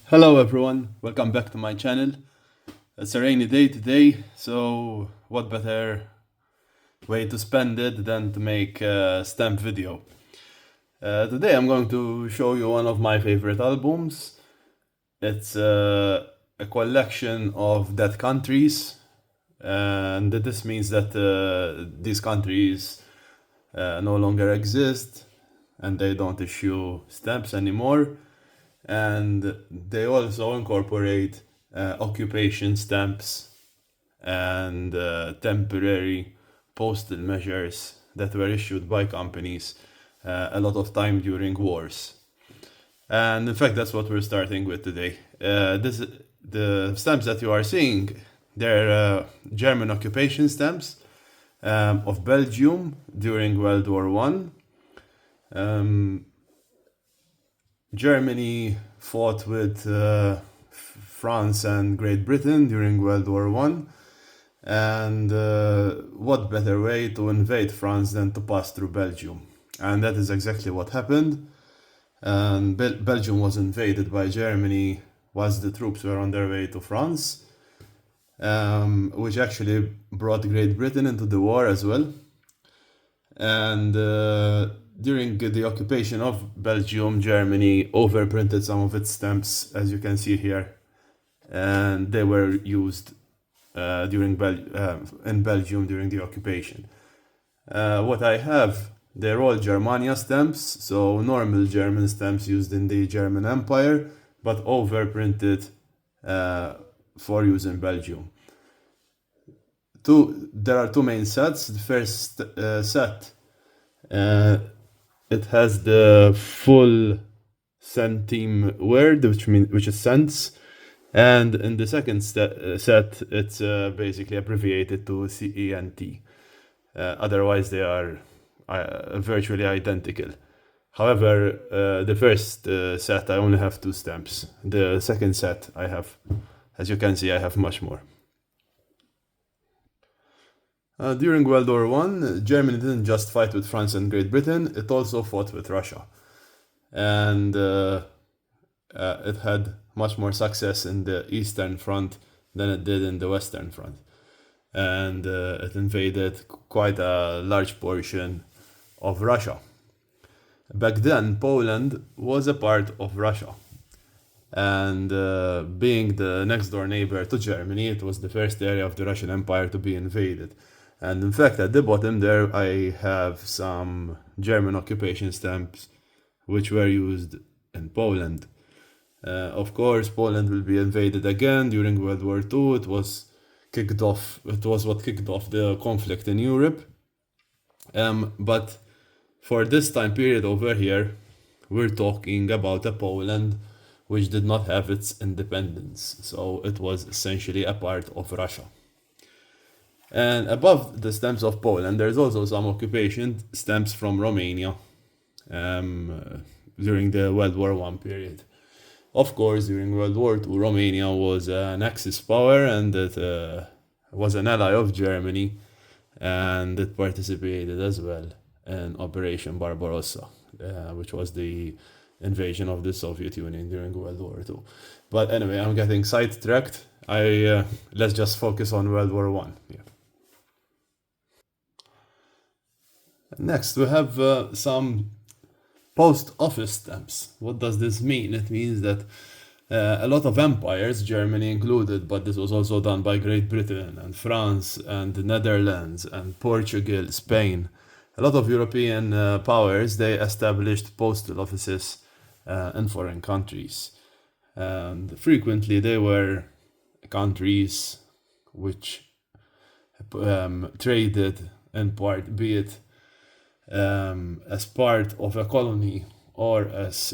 Hello everyone, welcome back to my channel. It's a rainy day today, so what better way to spend it than to make a stamp video. Today I'm going to show you one of my favorite albums. It's a collection of dead countries, and this means that these countries no longer exist and they don't issue stamps anymore. And they also incorporate occupation stamps and temporary postal measures that were issued by companies a lot of time during wars. And in fact, that's what we're starting with today. The stamps that you are seeing, they're German occupation stamps of Belgium during World War One. Germany fought with France and Great Britain during World War One, and what better way to invade France than to pass through Belgium? And that is exactly what happened. And Belgium was invaded by Germany whilst the troops were on their way to France, which actually brought Great Britain into the war as well. And during the occupation of Belgium, Germany overprinted some of its stamps, as you can see here, and they were used in Belgium during the occupation. What I have, they're all Germania stamps, so normal German stamps used in the German Empire, but overprinted for use in Belgium. There are two main sets. The first set, it has the full centime word, which is cents, and in the second set, it's basically abbreviated to CENT. Otherwise, they are virtually identical. However, the first set I only have two stamps. The second set I have, as you can see, I have much more. During World War One, Germany didn't just fight with France and Great Britain, it also fought with Russia. And it had much more success in the Eastern Front than it did in the Western Front. And it invaded quite a large portion of Russia. Back then, Poland was a part of Russia. And being the next door neighbor to Germany, it was the first area of the Russian Empire to be invaded. And in fact, at the bottom there, I have some German occupation stamps which were used in Poland. Of course, Poland will be invaded again during World War II. It was what kicked off the conflict in Europe. But for this time period over here, we're talking about a Poland which did not have its independence. So it was essentially a part of Russia. And above the stamps of Poland, there's also some occupation stamps from Romania during the World War I period. Of course, during World War II, Romania was an Axis power and it was an ally of Germany, and it participated as well in Operation Barbarossa, which was the invasion of the Soviet Union during World War II. But anyway, I'm getting sidetracked. Let's just focus on World War I. Yeah. Next, we have some post office stamps. What does this mean? It means that a lot of empires, Germany included, but this was also done by Great Britain and France and the Netherlands and Portugal, Spain. A lot of European powers, they established postal offices in foreign countries. And frequently they were countries which traded in part, be it as part of a colony or as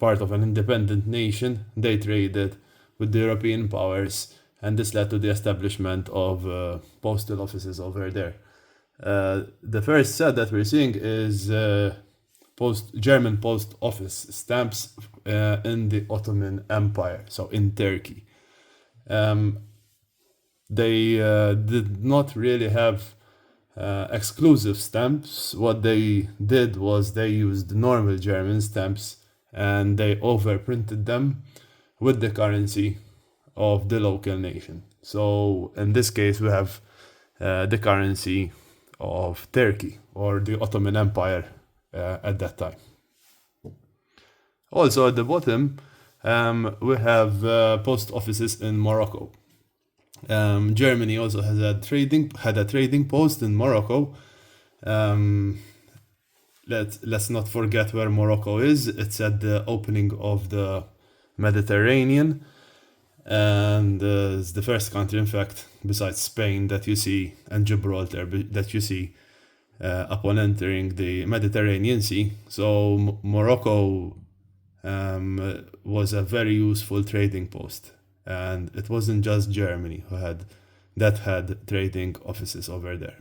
part of an independent nation. They traded with the European powers, and this led to the establishment of postal offices over there. The first set that we're seeing is German post office stamps in the Ottoman Empire, so in Turkey. They did not really have exclusive stamps. What they did was they used normal German stamps and they overprinted them with the currency of the local nation. So in this case, we have the currency of Turkey or the Ottoman Empire at that time. Also at the bottom, we have post offices in Morocco. Germany also has had a trading post in Morocco. Let's not forget where Morocco is. It's at the opening of the Mediterranean, and it's the first country, in fact, besides Spain, that you see, and Gibraltar, that you see upon entering the Mediterranean Sea. So Morocco was a very useful trading post, and it wasn't just Germany that had trading offices over there.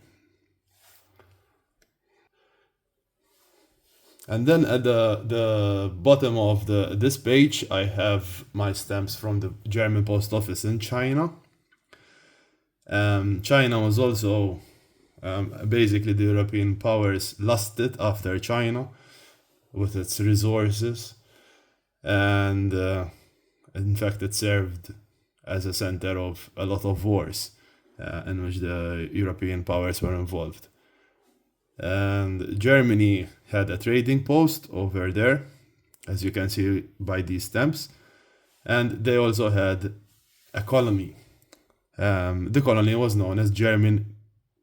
And then at the bottom of this page, I have my stamps from the German post office in China. China was also basically the European powers lost it after China with its resources, and in fact it served as a center of a lot of wars in which the European powers were involved. And Germany had a trading post over there, as you can see by these stamps, and they also had a colony. The colony was known as German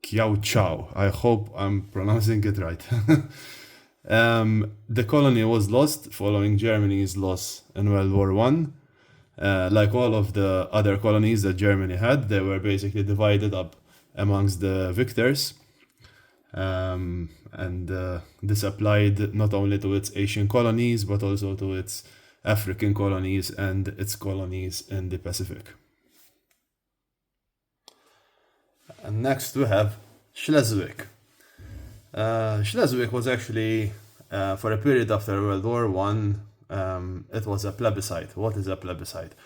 Kiao. I hope I'm pronouncing it right. The colony was lost following Germany's loss in World War One. Like all of the other colonies that Germany had, they were basically divided up amongst the victors. This applied not only to its Asian colonies, but also to its African colonies and its colonies in the Pacific. And next we have Schleswig. Schleswig was actually, for a period after World War One, it was a plebiscite. What is a plebiscite?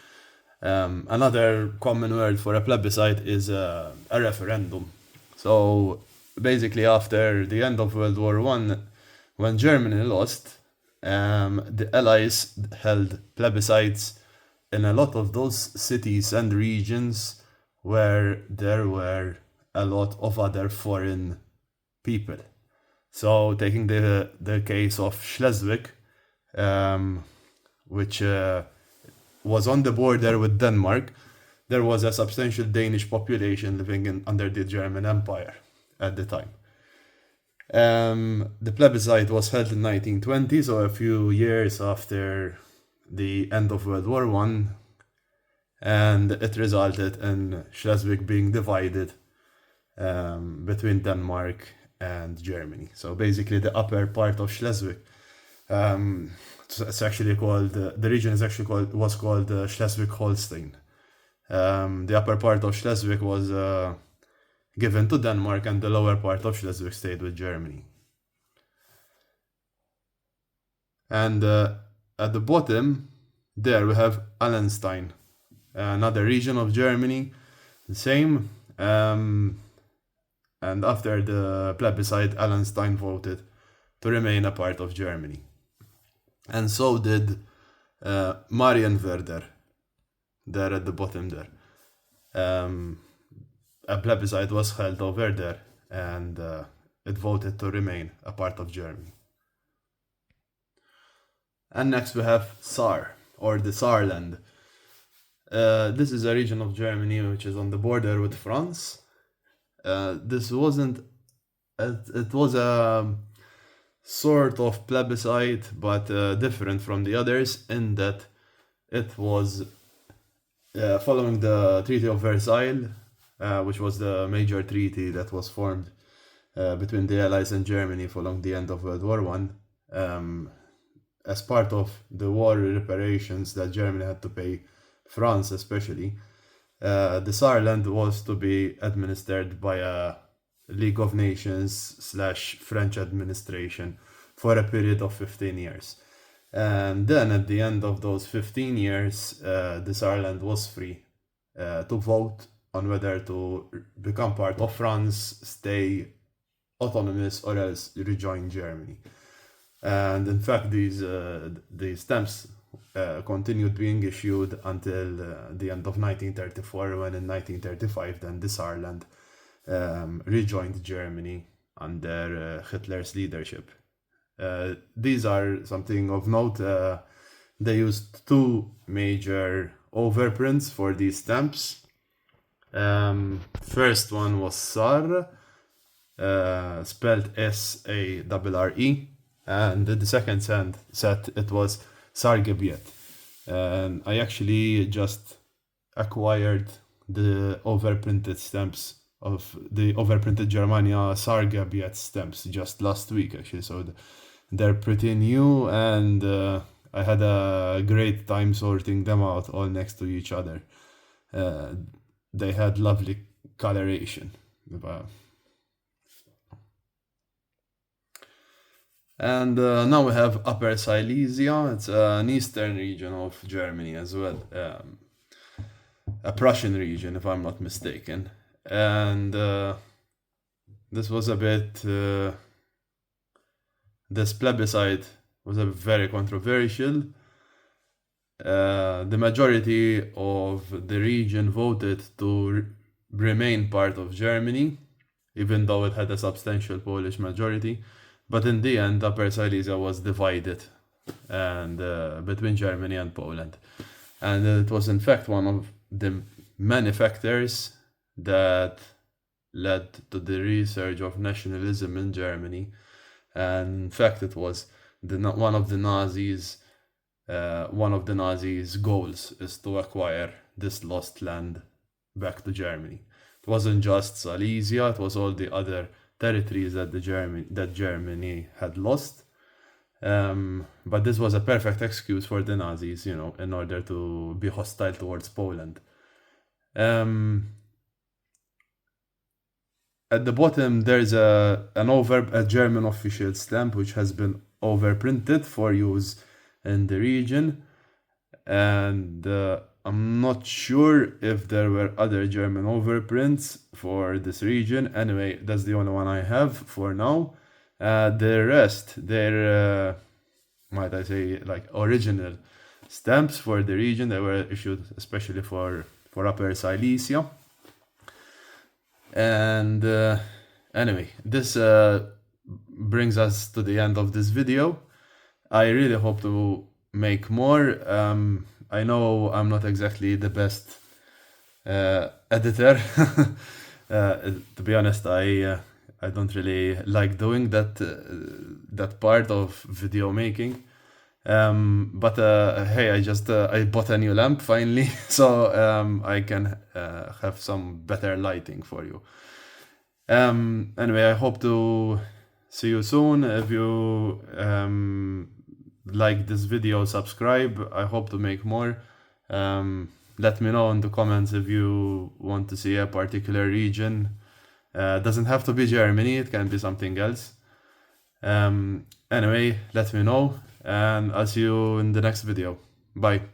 Another common word for a plebiscite is a referendum. So basically, after the end of World War One, when Germany lost, the Allies held plebiscites in a lot of those cities and regions where there were a lot of other foreign people. So taking the case of Schleswig, which was on the border with Denmark, there was a substantial Danish population living under the German Empire at the time. The plebiscite was held in 1920, so a few years after the end of World War One, and it resulted in Schleswig being divided between Denmark and Germany. So basically, the upper part of Schleswig, it's actually called the region was called Schleswig-Holstein. The upper part of Schleswig was given to Denmark, and the lower part of Schleswig stayed with Germany. And at the bottom, there we have Allenstein, another region of Germany, the same. And after the plebiscite, Allenstein voted to remain a part of Germany. And so did Marienwerder, there at the bottom there. A plebiscite was held over there, and it voted to remain a part of Germany. And next we have Saar, or the Saarland. This is a region of Germany which is on the border with France. This wasn't, it was a sort of plebiscite, but different from the others in that it was following the Treaty of Versailles, which was the major treaty that was formed between the Allies and Germany following the end of World War One, as part of the war reparations that Germany had to pay France especially. The Saarland was to be administered by a League of Nations / French administration for a period of 15 years. And then at the end of those 15 years, the Saarland was free to vote on whether to become part of France, stay autonomous, or else rejoin Germany. And in fact, these stamps continued being issued until the end of 1934, when in 1935 then the Saarland rejoined Germany under Hitler's leadership. These are something of note. They used two major overprints for these stamps. First one was Saar, spelled S-A-R-R-E, and the second set it was Sargebiet. And I actually just acquired the overprinted stamps of the overprinted Germania Sargebiet stamps just last week, actually. So they're pretty new, and I had a great time sorting them out all next to each other. They had lovely coloration. And now we have Upper Silesia. It's an eastern region of Germany as well. A Prussian region, if I'm not mistaken. And this was a bit... this plebiscite was a very controversial. The majority of the region voted to remain part of Germany, even though it had a substantial Polish majority. But in the end, Upper Silesia was divided and between Germany and Poland. And it was in fact one of the many factors that led to the resurge of nationalism in Germany. And in fact, it was one of the Nazis' goals is to acquire this lost land back to Germany. It wasn't just Silesia; it was all the other territories that Germany had lost. But this was a perfect excuse for the Nazis, in order to be hostile towards Poland. At the bottom, there's a German official stamp which has been overprinted for use in the region, and I'm not sure if there were other German overprints for this region. Anyway, that's the only one I have for now. The rest, they're, might I say, like original stamps for the region. They were issued especially for Upper Silesia. And anyway, this brings us to the end of this video. I really hope to make more. I know I'm not exactly the best editor. To be honest, I don't really like doing that part of video making. But hey, I bought a new lamp finally, so I can have some better lighting for you. Anyway, I hope to see you soon. If you like this video, subscribe. I hope to make more. Let me know in the comments if you want to see a particular region. Doesn't have to be Germany, it can be something else. Anyway, let me know, and I'll see you in the next video. Bye.